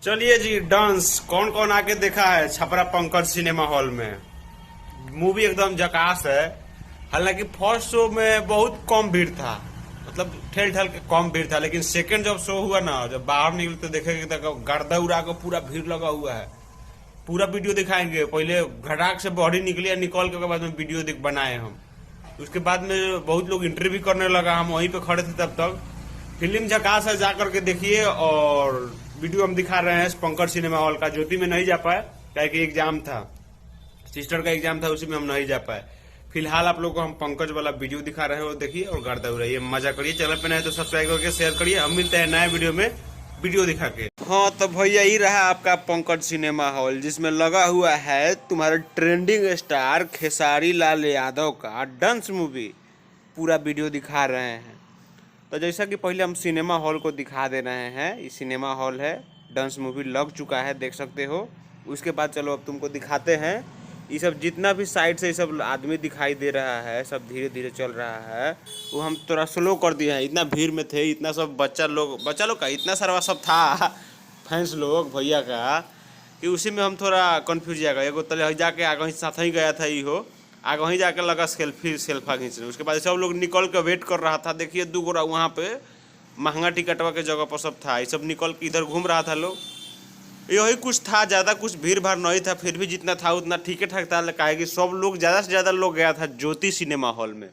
चलिए जी, डांस कौन कौन आके देखा है छपरा पंकज सिनेमा हॉल में। मूवी एकदम झकास है। हालांकि फर्स्ट शो में बहुत कम भीड़ था, मतलब ठेल ठाल के कम भीड़ था, लेकिन सेकंड जब शो हुआ ना, जब बाहर निकले तो देखेंगे तो गर्दा उड़ा के पूरा भीड़ लगा हुआ है। पूरा वीडियो दिखाएंगे, पहले घटाक से बॉडी निकली, निकल के बाद में वीडियो बनाए हम। उसके बाद में बहुत लोग इंटरव्यू भी करने लगा, हम वहीं पे खड़े थे तब तक। फिल्म झकास है, जाकर के देखिए। और वीडियो हम दिखा रहे हैं पंकज सिनेमा हॉल का। ज्योति में नहीं जा पाए, क्या कि एग्जाम था, सिस्टर का एग्जाम था, उसी में हम नहीं जा पाए। फिलहाल आप लोग को हम पंकज वाला वीडियो दिखा रहे हैं, वो देखिए और गर्दा उड़ाइए, मजा करिए। चैनल पे नए तो सब्सक्राइब करके शेयर करिए। हम मिलते हैं नए वीडियो में, वीडियो दिखा के। हाँ तो भैया, यही रहा आपका पंकज सिनेमा हॉल, जिसमें लगा हुआ है तुम्हारा ट्रेंडिंग स्टार खेसारी लाल यादव का डांस मूवी। पूरा वीडियो दिखा रहे हैं। तो जैसा कि पहले हम सिनेमा हॉल को दिखा दे रहे हैं, ये सिनेमा हॉल है, डांस मूवी लग चुका है, देख सकते हो। उसके बाद चलो अब तुमको दिखाते हैं। ये सब जितना भी साइड से ये सब आदमी दिखाई दे रहा है, सब धीरे धीरे चल रहा है, वो हम थोड़ा स्लो कर दिए हैं। इतना भीड़ में थे, इतना सब बच्चा लोग का इतना सारा सब था, फैंस लोग भैया का, कि उसी में हम थोड़ा कन्फ्यूज जाएगा। एगो तले जाके आगे साथ ही गया था, इहो आगे वहीं जाके लगा सेल्फा खींचने। उसके बाद सब लोग निकल के वेट कर रहा था। देखिए 2 गोरा वहाँ पे महंगा टिकटवा के जगह पर सब था, ये सब निकल के इधर घूम रहा था लोग। यही कुछ था, ज़्यादा कुछ भीड़ भाड़ नहीं था। फिर भी जितना था उतना ठीक ठाक था। काहे कि सब लोग ज़्यादा से ज़्यादा लोग गया था ज्योति सिनेमा हॉल में,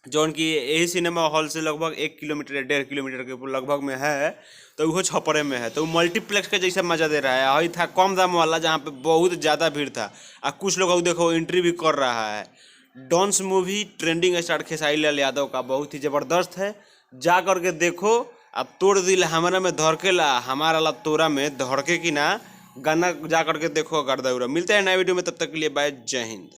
जौन की यही सिनेमा हॉल से लगभग 1 किलोमीटर या 1.5 किलोमीटर के लगभग में है। तो वो छपरे में है, तो मल्टीप्लेक्स का जैसा मजा दे रहा है। वही था कम दाम वाला, जहाँ पे बहुत ज़्यादा भीड़ था। और कुछ लोग देखो एंट्री भी कर रहा है। Dance movie trending star Khesari Lal Yadav का बहुत ही ज़बरदस्त है। जा करके देखो। अब तोड़ दिल हमारा में धड़केला, हमारा ला तोरा में धड़के की ना, गाना जा करके देखो गर्दा उड़ा। मिलते हैं नए वीडियो में, तब तक के लिए बाय, जय हिंद।